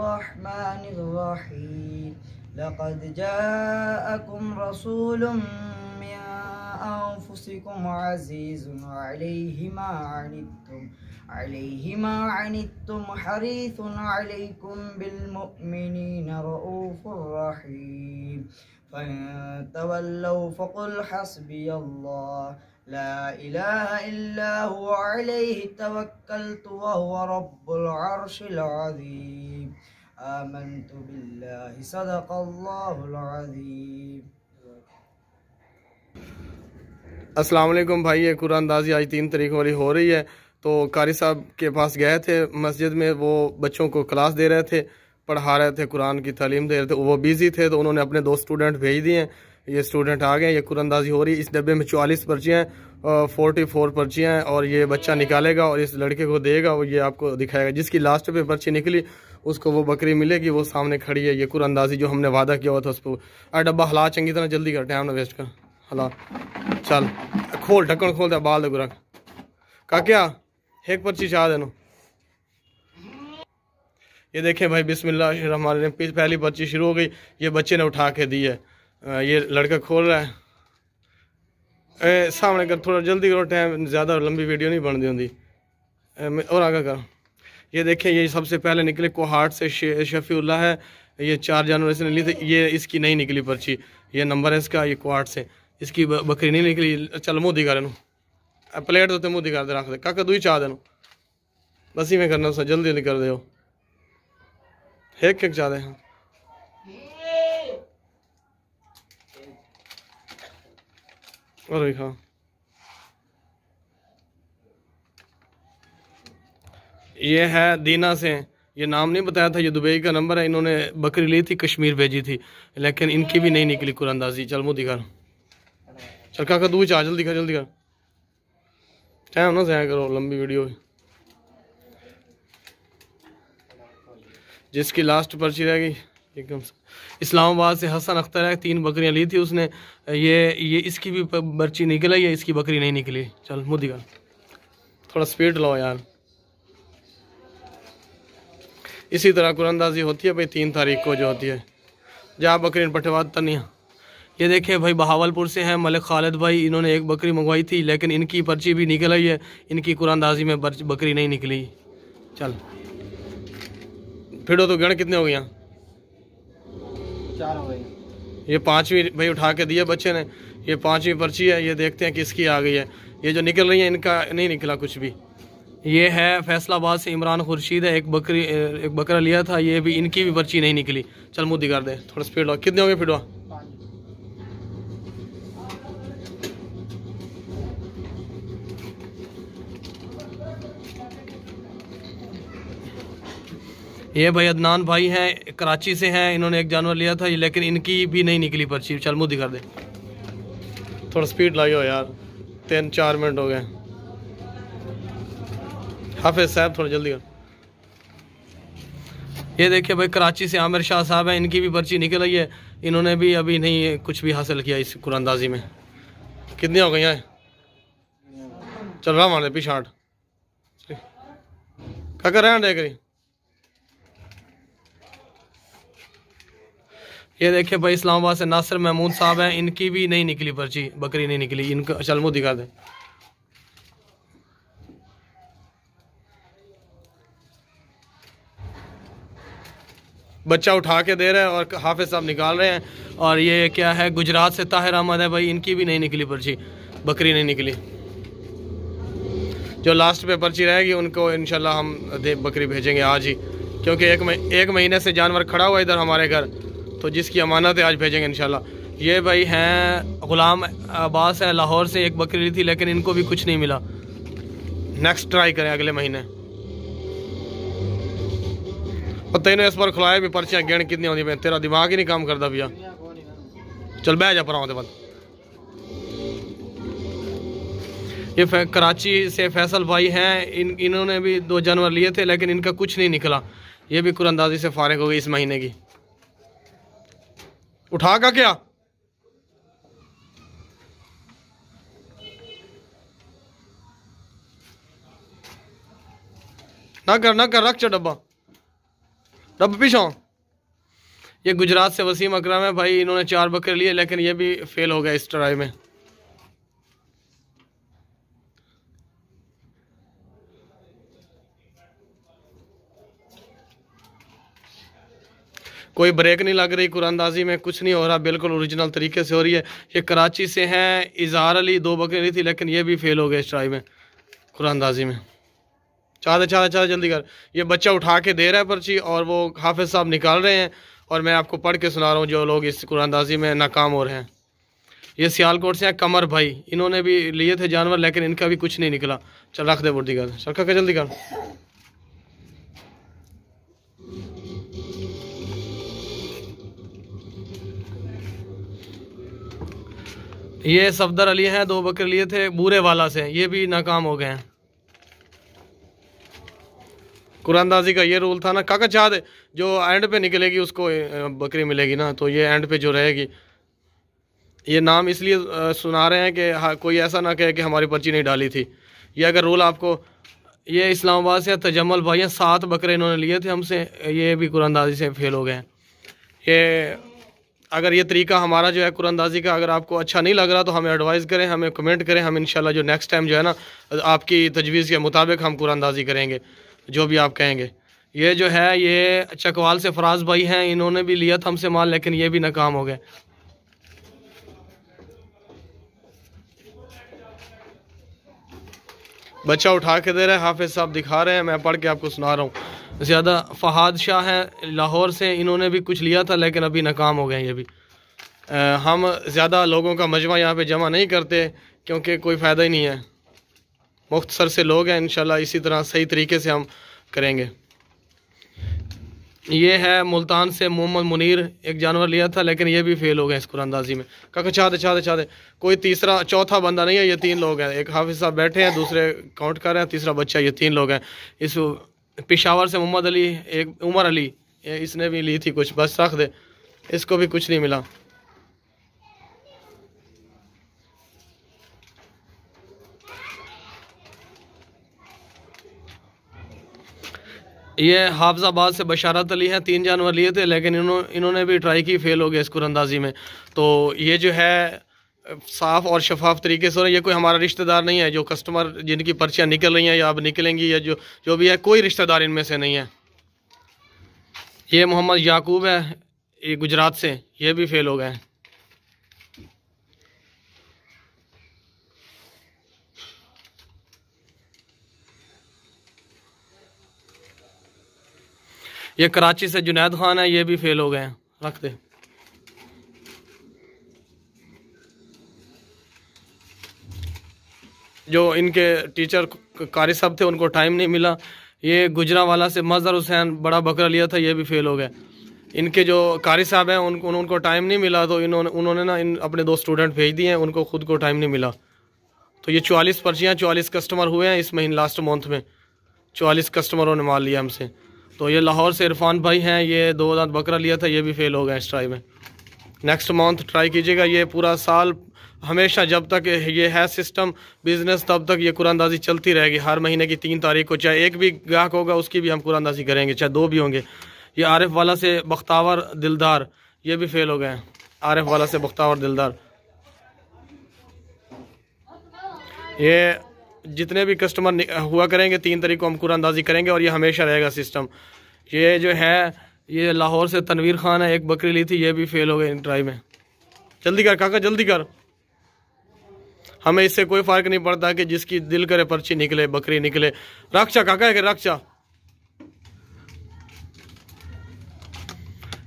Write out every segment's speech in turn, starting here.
बिस्मिल्लाहिर्रहमानिर्रहीम लक़द जाअकुम रसूलुम मिन अनफुसिकुम अज़ीज़ुन अलैहि मा अनित्तुम हरीसुन अलैकुम बिलमुमिनीना रऊफ़ुर रहीम फ़इन तवल्लौ फ़क़ुल हस्बियल्लाह ला इलाहा इल्ला हुवा अलैहि तवक्कलतु व हुवा रब्बुल अर्शिल अज़ीम आमन्तु बिल्लाहि सदक़ल्लाहुल अज़ीम। अस्सलाम वालेकुम भाई, ये कुरान अंदाज़ी आज 3 तारीख वाली हो रही है। तो कारी साहब के पास गए थे मस्जिद में, वो बच्चों को क्लास दे रहे थे, पढ़ा रहे थे, कुरान की तालीम दे रहे थे। वो बिज़ी थे तो उन्होंने अपने 2 स्टूडेंट भेज दिए हैं। ये स्टूडेंट आ गए, ये कुरान अंदाज़ी हो रही है। इस डब्बे में 44 पर्चियाँ हैं, 44 पर्चियाँ हैं, और ये बच्चा निकालेगा और इस लड़के को देगा, वो ये आपको दिखाएगा। जिसकी लास्ट पे पर्ची निकली उसको वो बकरी मिलेगी, वो सामने खड़ी है। ये कुरान अंदाज़ी जो हमने वादा किया हुआ था उस पर। डब्बा हला चंगी तरह, जल्दी कर, टाइम ना वेस्ट कर, हला। चल खोल, ढक्कन खोल दे, बाल दे रख का क्या एक पर्ची चाह देनो। ये देखें भाई, बिस्मिल्लाहिर्रहमानिर्रहीम, पहली पर्ची शुरू हो गई। ये बच्चे ने उठा के दी है। ये लड़का खोल रहा है। सामने कर, थोड़ा जल्दी करो, टाइम ज़्यादा लंबी वीडियो नहीं बनती होंगी। और आगे कर। ये देखें, ये सबसे पहले निकले कोहाट से शफीउल्लाह है। ये 4 जनवरी से निकली थी। ये इसकी नहीं निकली पर्ची, ये नंबर है इसका। ये कोहाट से इसकी बकरी नहीं निकली। चल मुँह दिखा रहे, प्लेट तो मुँह दिखा दे, रख दे काका, तू ही चाह देनो, बस ही में करना सा, जल्दी जल्दी कर दे। एक चाह दे। हाँ और भी खा। ये है दीना से, ये नाम नहीं बताया था, ये दुबई का नंबर है। इन्होंने बकरी ली थी, कश्मीर भेजी थी, लेकिन इनकी भी नहीं निकली कुरानंदाजी। चल मुँह दिखा, चल काका तू चाह, जल्दी कर, जल्दी कर, टाइम ना ज़ाया करो, लंबी वीडियो। जिसकी लास्ट पर्ची रह गई एकदम। इस्लामाबाद से हसन अख्तर है, 3 बकरियां ली थी उसने। ये इसकी भी पर्ची निकल आई है, इसकी बकरी नहीं निकली। चल मुँह दिखा, थोड़ा स्पीड लाओ यार। इसी तरह कुरानंदाजी होती है भाई 3 तारीख को जो होती है। जहाँ बकरी पटवाता नहीं। ये देखिए भाई, बहावलपुर से हैं मलिक खालिद भाई, इन्होंने एक बकरी मंगवाई थी, लेकिन इनकी पर्ची भी निकल आई है, इनकी कुरानंदाजी में बकरी नहीं निकली। चल फिर तो गण कितने हो गए? 4 हो गए। ये 5वीं भाई उठा के दिया बच्चे ने। ये 5वीं पर्ची है, ये देखते हैं किसकी आ गई है। ये जो निकल रही है इनका नहीं निकला कुछ भी। ये है फैसलाबाद से इमरान खुर्शीद है, एक बकरा लिया था, ये भी, इनकी भी पर्ची नहीं निकली। चल मुँह दिखा दे, थोड़ा स्पीड हो। कितने हो गए फिर? ये भाई अदनान भाई हैं, कराची से हैं, इन्होंने एक जानवर लिया था, लेकिन इनकी भी नहीं निकली पर्ची। चल मुँह दिखा दे, थोड़ा स्पीड लाइयो यार, 3-4 मिनट हो गए। हाफिज साहब थोड़ा जल्दी कर। ये देखिए भाई, कराची से आमिर शाह साहब हैं, इनकी भी पर्ची निकल आई है, इन्होंने भी अभी नहीं कुछ भी हासिल किया इस कुरानंदाजी में। कितनी हो गई हैं? चल रहा मार दे पीछे हट, क्या कर रहे हैं देख रही। ये देखिए भाई, इस्लामाबाद से नासिर महमूद साहब हैं, इनकी भी नहीं निकली पर्ची, बकरी नहीं निकली इनका। चल मुँह दिखा दे। बच्चा उठा के दे रहा है और हाफिज साहब निकाल रहे हैं। और ये क्या है, गुजरात से ताहिर अहमद है भाई, इनकी भी नहीं निकली पर्ची, बकरी नहीं निकली। जो लास्ट पे पर्ची रहेगी उनको इंशाल्लाह हम बकरी भेजेंगे आज ही, क्योंकि एक महीने से जानवर खड़ा हुआ इधर हमारे घर, तो जिसकी अमानत है आज भेजेंगे इंशाल्लाह। ये भाई हैं गुलाम अब्बास है, लाहौर से, एक बकरी ली थी, लेकिन इनको भी कुछ नहीं मिला। नेक्स्ट ट्राई करें अगले महीने। और तेनों इस बार खुलाए भी पर्चियाँ गिन कितनी होती है, तेरा दिमाग ही नहीं काम करता भैया। चल बह जा पर बाद। ये कराची से फैसल भाई हैं, इन्होंने भी 2 जानवर लिए थे, लेकिन इनका कुछ नहीं निकला। ये भी कुरानंदाजी से फारिग हो गई इस महीने की। उठा का क्या ना कर रख च डब्बा। रब पीछों। ये गुजरात से वसीम अकरम है भाई, इन्होंने 4 बकरे लिए लेकिन ये भी फेल हो गया इस ट्राई में। कोई ब्रेक नहीं लग रही, कुरानदाजी में कुछ नहीं हो रहा, बिल्कुल ओरिजिनल तरीके से हो रही है। ये कराची से हैं इजहार अली, 2 बकरे ली थी लेकिन ये भी फेल हो गए इस ट्राई में कुरानदाजी में। चाह जल्दी कर। ये बच्चा उठा के दे रहा है पर्ची और वो हाफिज साहब निकाल रहे हैं और मैं आपको पढ़ के सुना रहा हूँ जो लोग इस कुरानदाजी में नाकाम हो रहे हैं। ये सियालकोट से हैं कमर भाई, इन्होंने भी लिए थे जानवर लेकिन इनका भी कुछ नहीं निकला। चल रख दे बुर्दी कर, सरका कर जल्दी कर। ये सफदर अली हैं, 2 बकरे लिए थे बूरे वाला से, ये भी नाकाम हो गए हैं। कुरानदाजी का ये रूल था ना काका, चाह दे जो एंड पे निकलेगी उसको बकरी मिलेगी ना, तो ये एंड पे जो रहेगी। ये नाम इसलिए सुना रहे हैं कि कोई ऐसा ना कहे कि हमारी पर्ची नहीं डाली थी। ये अगर रूल आपको, ये इस्लामाबाद से तजम्मल भाई हैं, 7 बकरे इन्होंने लिए थे हमसे, ये भी कुरानदाजी से फेल हो गए हैं। ये अगर ये तरीका हमारा जो है कुरानदाजी का अगर आपको अच्छा नहीं लग रहा तो हमें एडवाइस करें, हमें कमेंट करें, हम इंशाल्लाह जो नेक्स्ट टाइम जो है ना आपकी तजवीज़ के मुताबिक हम कुरानदाजी करेंगे जो भी आप कहेंगे। ये जो है ये चकवाल से फराज भाई हैं, इन्होंने भी लिया था हमसे माल लेकिन ये भी नाकाम हो गए। बच्चा उठा के दे रहे हैं, हाफिज साहब दिखा रहे हैं, मैं पढ़ के आपको सुना रहा हूँ। ज़्यादा फहाद शाह हैं लाहौर से, इन्होंने भी कुछ लिया था लेकिन अभी नाकाम हो गए ये भी। हम ज़्यादा लोगों का मजमा यहाँ पे जमा नहीं करते क्योंकि कोई फ़ायदा ही नहीं है। मुख्तसर से लोग हैं, इंशाल्लाह इसी तरह सही तरीके से हम करेंगे। ये है मुल्तान से मोहम्मद मुनीर, एक जानवर लिया था लेकिन ये भी फेल हो गए इस कुरानदाजी में। काका चाह दे। कोई तीसरा चौथा बंदा नहीं है, ये 3 लोग हैं। एक हाफिज साहब बैठे हैं, दूसरे काउंट कर रहे हैं, तीसरा बच्चा, ये 3 लोग हैं। इस पेशावर से मोहम्मद अली, एक उमर अली, इसने भी ली थी कुछ, बस रख दे, इसको भी कुछ नहीं मिला। ये हाफजाबाद से बशारत अली हैं, 3 जानवर लिए थे लेकिन इन्होंने भी ट्राई की, फेल हो गए इस कुरानदाजी में। तो ये जो है साफ़ और शफाफ तरीके से हो रहा है। ये कोई हमारा रिश्तेदार नहीं है, जो कस्टमर जिनकी पर्चियाँ निकल रही हैं या अब निकलेंगी या जो भी है, कोई रिश्तेदार इनमें से नहीं है। ये मोहम्मद याकूब है, ये गुजरात से, ये भी फेल हो गए हैं। ये कराची से जुनैद खान है, ये भी फेल हो गए हैं, रख दे। जो इनके टीचर कारी साहब थे उनको टाइम नहीं मिला। ये गुजरावाला से मज़हर हुसैन, बड़ा बकरा लिया था, ये भी फेल हो गए। इनके जो कारी साहब हैं उनको टाइम नहीं मिला, तो उन्होंने ना अपने 2 स्टूडेंट भेज दिए हैं, उनको खुद को टाइम नहीं मिला। तो ये 44 पर्चियाँ, 44 कस्टमर हुए हैं इस महीने, लास्ट मंथ में 44 कस्टमरों ने माल लिया हमसे। तो ये लाहौर से इरफान भाई हैं, ये 2 दांत बकरा लिया था, ये भी फेल हो गया इस ट्राई में। नेक्स्ट मंथ ट्राई कीजिएगा, ये पूरा साल हमेशा जब तक ये है सिस्टम बिज़नेस तब तक ये कुरानदाजी चलती रहेगी। हर महीने की 3 तारीख को चाहे एक भी ग्राहक होगा उसकी भी हम कुरानदाजी करेंगे, चाहे 2 भी होंगे। ये आरिफ वाला से बख्तावर दिलदार, ये भी फेल हो गए हैं। आरिफ वाला से बख्तावर दिलदार, ये जितने भी कस्टमर हुआ करेंगे 3 तारीख को हम कुरानदाजी करेंगे और ये हमेशा रहेगा सिस्टम। ये जो है ये लाहौर से तनवीर खान है, एक बकरी ली थी, ये भी फेल हो गए इन ट्राई में। जल्दी कर काका, जल्दी कर। हमें इससे कोई फ़र्क नहीं पड़ता कि जिसकी दिल करे पर्ची निकले, बकरी निकले। रक्षा काका है कि रक्षा।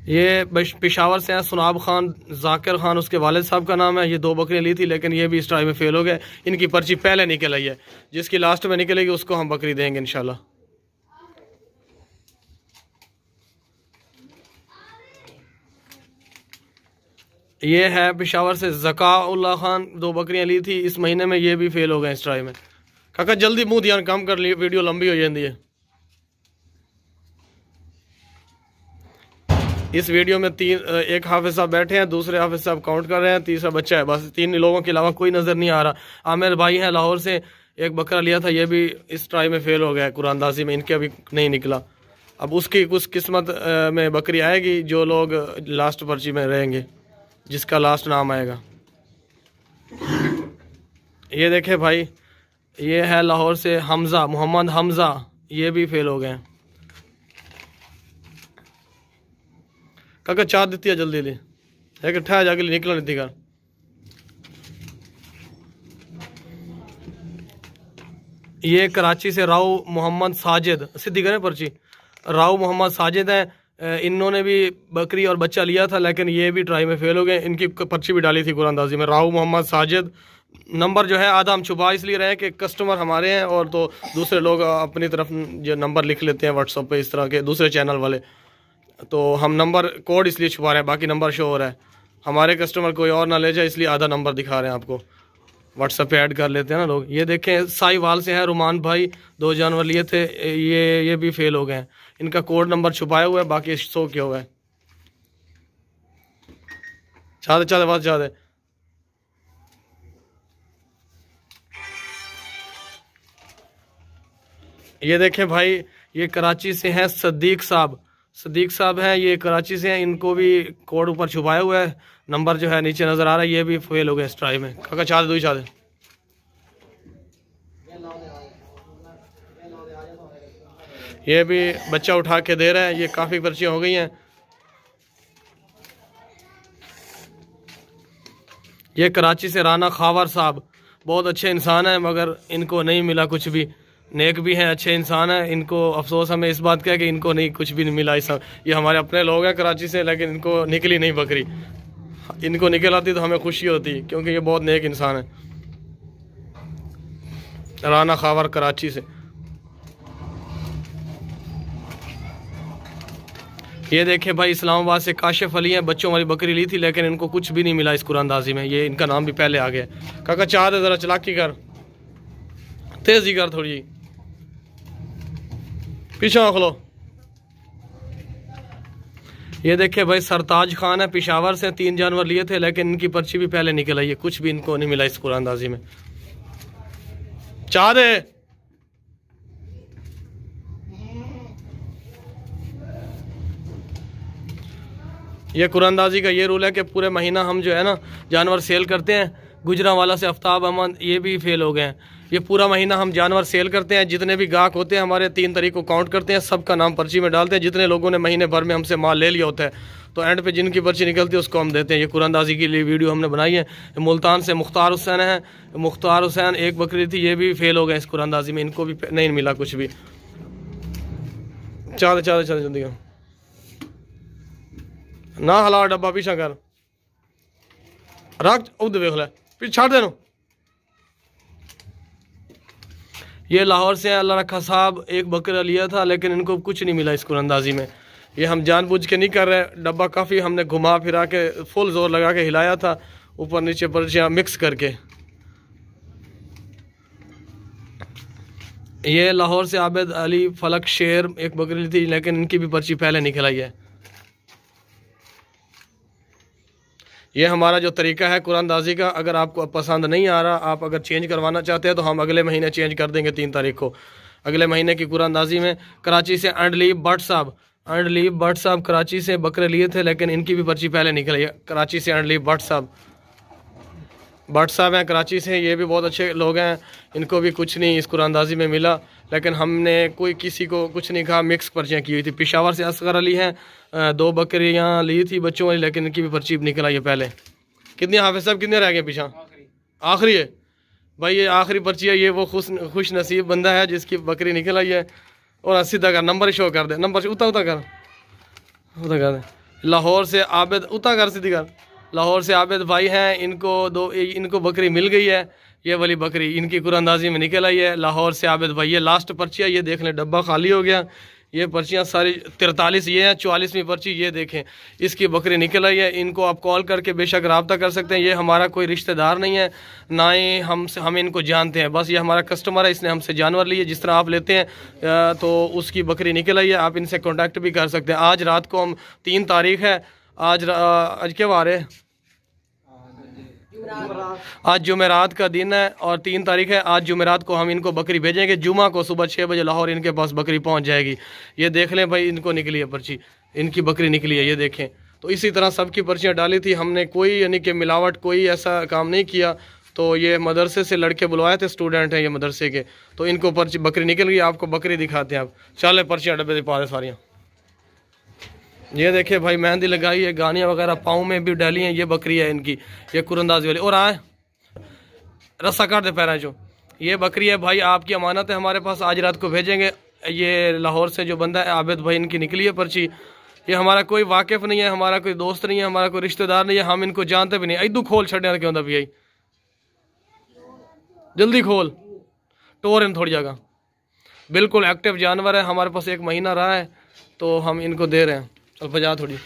ये पेशावर से हैं सुनाब खान, जाकिर खान उसके वालिद साहब का नाम है। ये 2 बकरियाँ ली थी लेकिन ये भी इस ट्राई में फेल हो गए। इनकी पर्ची पहले निकल आई है, जिसकी लास्ट में निकलेगी उसको हम बकरी देंगे इंशाल्लाह। ये है पेशावर से ज़काउल्ला खान, 2 बकरियाँ ली थी इस महीने में, ये भी फेल हो गए इस ट्राई में। काका जल्दी मुँह ध्यान कम कर लिए, वीडियो लंबी हो जाती है। इस वीडियो में 1 हाफिज साहब बैठे हैं, दूसरे हाफिज साहब काउंट कर रहे हैं, तीसरा बच्चा है, बस 3 लोगों के अलावा कोई नज़र नहीं आ रहा। आमिर भाई हैं लाहौर से, एक बकरा लिया था, ये भी इस ट्राई में फेल हो गया कुरानदाजी में, इनके अभी नहीं निकला। अब उसकी कुछ किस्मत में बकरी आएगी जो लोग लास्ट पर्ची में रहेंगे, जिसका लास्ट नाम आएगा। ये देखे भाई, ये है लाहौर से हमज़ा, मोहम्मद हमज़ा, ये भी फेल हो गए। काका चाह देती है जल्दी ले, है ठा जाके निकला नहीं थी घर। ये कराची से राव मोहम्मद साजिद, सीधी करें पर्ची, राव मोहम्मद साजिद हैं। इन्होंने भी बकरी और बच्चा लिया था, लेकिन ये भी ट्राई में फेल हो गए। इनकी पर्ची भी डाली थी कुरानदाजी में। राव मोहम्मद साजिद, नंबर जो है आधा हम छुपा इसलिए रहे कि कस्टमर हमारे हैं और तो दूसरे लोग अपनी तरफ जो नंबर लिख लेते हैं व्हाट्सएप पे, इस तरह के दूसरे चैनल वाले, तो हम नंबर कोड इसलिए छुपा रहे हैं, बाकी नंबर शो हो रहा है। हमारे कस्टमर कोई और ना ले जाए इसलिए आधा नंबर दिखा रहे हैं आपको, व्हाट्सएप पे ऐड कर लेते हैं ना लोग। ये देखें साहिवाल से है रुमान भाई, 2 जानवर लिए थे, ये भी फेल हो गए हैं। इनका कोड नंबर छुपाया हुआ है, बाकी शो किया हुआ है। चाहते चाहते बात चाहते। ये देखें भाई, ये कराची से हैं सदीक साहब, सदीक साहब हैं, ये कराची से हैं। इनको भी कोड ऊपर छुपाया हुआ है, नंबर जो है नीचे नज़र आ रहा है। ये भी फेल हो गए इस ट्राई में। काका चाहते, 2 चाहते। ये भी बच्चा उठा के दे रहा है। ये काफ़ी पर्चियाँ हो गई हैं। ये कराची से राना खावर साहब, बहुत अच्छे इंसान हैं, मगर इनको नहीं मिला कुछ भी। नेक भी हैं, अच्छे इंसान हैं। इनको अफसोस हमें इस बात का है कि इनको नहीं कुछ भी नहीं मिला। इस ये हमारे अपने लोग हैं कराची से, लेकिन इनको निकली नहीं बकरी। इनको निकल आती तो हमें खुशी होती, क्योंकि ये बहुत नेक इंसान है। राना खावर कराची से। ये देखें भाई, इस्लामाबाद से काशिफ अली हैं, बच्चों वाली बकरी ली थी, लेकिन इनको कुछ भी नहीं मिला इस कुरानदाजी में। ये इनका नाम भी पहले आ गया। काका चाह दे, ज़रा चलाकी कर, तेजी कर थोड़ी, पीछे खलो। ये देखे भाई, सरताज खान है, पेशावर से, 3 जानवर लिए थे, लेकिन इनकी पर्ची भी पहले निकल आई है। कुछ भी इनको नहीं मिला इस कुरानदाजी में। चाह दे। ये कुरानदाजी का ये रूल है कि पूरे महीना हम जो है ना जानवर सेल करते हैं। गुजरांवाला से आफ्ताब अहमद, ये भी फेल हो गए हैं। ये पूरा महीना हम जानवर सेल करते हैं। जितने भी गाहक होते हैं हमारे, 3 तारीख को काउंट करते हैं, सबका नाम पर्ची में डालते हैं। जितने लोगों ने महीने भर में हमसे माल ले लिया होता है, तो एंड पे जिनकी पर्ची निकलती है उसको हम देते हैं। ये कुरानदाजी के लिए वीडियो हमने बनाई है। मुल्तान से मुख्तार हुसैन है, मुख्तार हुसैन, एक बकरी थी, ये भी फेल हो गए इस कुरानदाजी में। इनको भी नहीं मिला कुछ भी। चल चल चल जल्दी ना हला, डब्बा पीछा कर रख, उधर देख ले, पीछे छाड़ देना। ये लाहौर से अल्लाह रखा साहब, एक बकरा लिया था, लेकिन इनको कुछ नहीं मिला इस कुरानदाजी में। ये हम जानबूझ के नहीं कर रहे। डब्बा काफ़ी हमने घुमा फिरा के फुल जोर लगा के हिलाया था, ऊपर नीचे पर्चियाँ मिक्स करके। ये लाहौर से आबिद अली फलक शेर, एक बकरी थी, लेकिन इनकी भी पर्ची पहले निकल आई है। ये हमारा जो तरीका है कुरानदाजी का, अगर आपको पसंद नहीं आ रहा, आप अगर चेंज करवाना चाहते हैं, तो हम अगले महीने चेंज कर देंगे 3 तारीख को। अगले महीने की कुरानदाजी में कराची से अंडलीब भट्ट साहब, अंडलीब भट्ट साहब कराची से बकरे लिए थे, लेकिन इनकी भी पर्ची पहले निकल आई है। कराची से अंडलीब भट्ट साहब, भट्ट साहब हैं कराची से, ये भी बहुत अच्छे लोग हैं। इनको भी कुछ नहीं इस कुरानदाजी में मिला, लेकिन हमने कोई किसी को कुछ नहीं कहा, मिक्स पर्चियाँ की हुई थी। पेशावर से असगर अली हैं, 2 बकरियाँ ली थी बच्चों वाली, लेकिन इनकी भी पर्ची निकल आई है पहले। कितनी हाफिज साहब, कितने रह गए पीछा? आखिरी है भाई, ये आखिरी पर्ची है। ये वो खुश नसीब बंदा है जिसकी बकरी निकल आई है। और सीधा कर, नंबर शो कर दे, नंबर उता उता कर, उता कर दे। लाहौर से आबिद, उता कर, सीधी कर। लाहौर से आबिद भाई हैं, इनको बकरी मिल गई है। ये वाली बकरी इनकी कुरानदाजी में निकल आई है। लाहौर से आबिद भाई, ये लास्ट पर्ची है। ये देख लें, डब्बा खाली हो गया। ये पर्चियाँ सारी 43 ये हैं, 44वीं पर्ची ये देखें, इसकी बकरी निकल आई है। इनको आप कॉल करके बेशक रब्ता कर सकते हैं। ये हमारा कोई रिश्तेदार नहीं है, ना ही हम इनको जानते हैं। बस ये हमारा कस्टमर है, इसने हमसे जानवर लिए। जिस तरह आप लेते हैं तो उसकी बकरी निकल आई है। आप इनसे कॉन्टैक्ट भी कर सकते हैं। आज रात को हम 3 तारीख है, आज क्या वार है? आज जुमेरात का दिन है और 3 तारीख है। आज जुमेरात को हम इनको बकरी भेजेंगे। जुमा को सुबह 6 बजे लाहौर इनके पास बकरी पहुंच जाएगी। ये देख लें भाई, इनको निकली है पर्ची, इनकी बकरी निकली है, ये देखें। तो इसी तरह सबकी पर्चियाँ डाली थी हमने, कोई यानी कि मिलावट कोई ऐसा काम नहीं किया। तो ये मदरसे से लड़के बुलवाए थे, स्टूडेंट हैं ये मदरसे के, तो इनको पर्ची बकरी निकल गई। आपको बकरी दिखाते हैं आप, चले पर्चियाँ डब्बे पा दे सारियाँ। ये देखिए भाई, मेहंदी लगाई है, गानियाँ वगैरह पाँव में भी डाली हैं। ये बकरी है इनकी, ये कुरंदाजी वाली। और आए रस्सा काट दे पैरा जो, ये बकरी है भाई, आपकी अमानत है हमारे पास, आज रात को भेजेंगे। ये लाहौर से जो बंदा है आबिद भाई, इनकी निकली है पर्ची। ये हमारा कोई वाकिफ नहीं है, हमारा कोई दोस्त नहीं है, हमारा कोई रिश्तेदार नहीं है, हम इनको जानते भी नहीं। इदू खोल छड़ने क्यों भी आई, जल्दी खोल, टोर इन थोड़ी जगह। बिल्कुल एक्टिव जानवर है, हमारे पास 1 महीना रहा है तो हम इनको दे रहे हैं। चल बजा थोड़ी,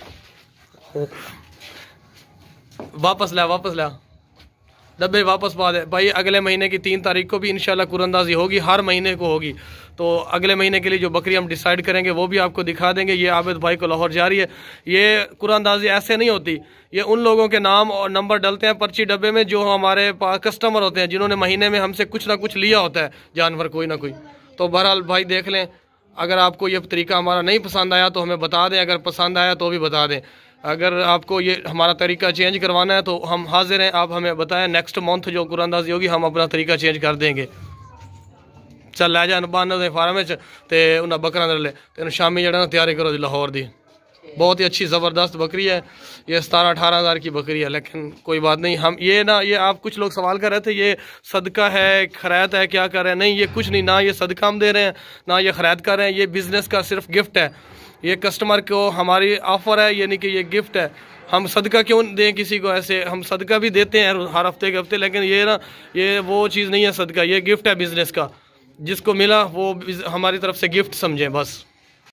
वापस ला डब्बे वापस पा दे भाई। अगले महीने की 3 तारीख को भी इंशाल्लाह कुरंदाजी होगी, हर महीने को होगी। तो अगले महीने के लिए जो बकरी हम डिसाइड करेंगे वो भी आपको दिखा देंगे। ये आबिद भाई को लाहौर जा रही है। ये कुरंदाजी ऐसे नहीं होती, ये उन लोगों के नाम और नंबर डलते हैं पर्ची डब्बे में जो हमारे पास कस्टमर होते हैं, जिन्होंने महीने में हमसे कुछ ना कुछ लिया होता है जानवर कोई ना कोई। तो बहरहाल भाई देख लें, अगर आपको ये तरीका हमारा नहीं पसंद आया तो हमें बता दें, अगर पसंद आया तो भी बता दें। अगर आपको ये हमारा तरीका चेंज करवाना है तो हम हाजिर हैं, आप हमें बताएं। नेक्स्ट मंथ जो कुरंदाजी होगी हम अपना तरीका चेंज कर देंगे। चल लै जा बान फार्म ते उन्हें बकरा दे ले, तेन शामी जरा तैयारी करो जी लाहौर दी। बहुत ही अच्छी ज़बरदस्त बकरी है, ये 17-18 हज़ार की बकरी है। लेकिन कोई बात नहीं, हम ये ना, ये आप कुछ लोग सवाल कर रहे थे ये सदका है, खैरात है, क्या कर रहे हैं। नहीं, ये कुछ नहीं, ना ये सदका हम दे रहे हैं, ना ये खैरात कर रहे हैं। ये बिज़नेस का सिर्फ गिफ्ट है, ये कस्टमर को हमारी ऑफ़र है, यानी कि ये गिफ्ट है। हम सदका क्यों दें किसी को ऐसे, हम सदका भी देते हैं हर हफ्ते के हफ्ते, लेकिन ये ना, ये वो चीज़ नहीं है सदका, ये गिफ्ट है बिज़नेस का। जिसको मिला वो हमारी तरफ से गिफ्ट समझें बस।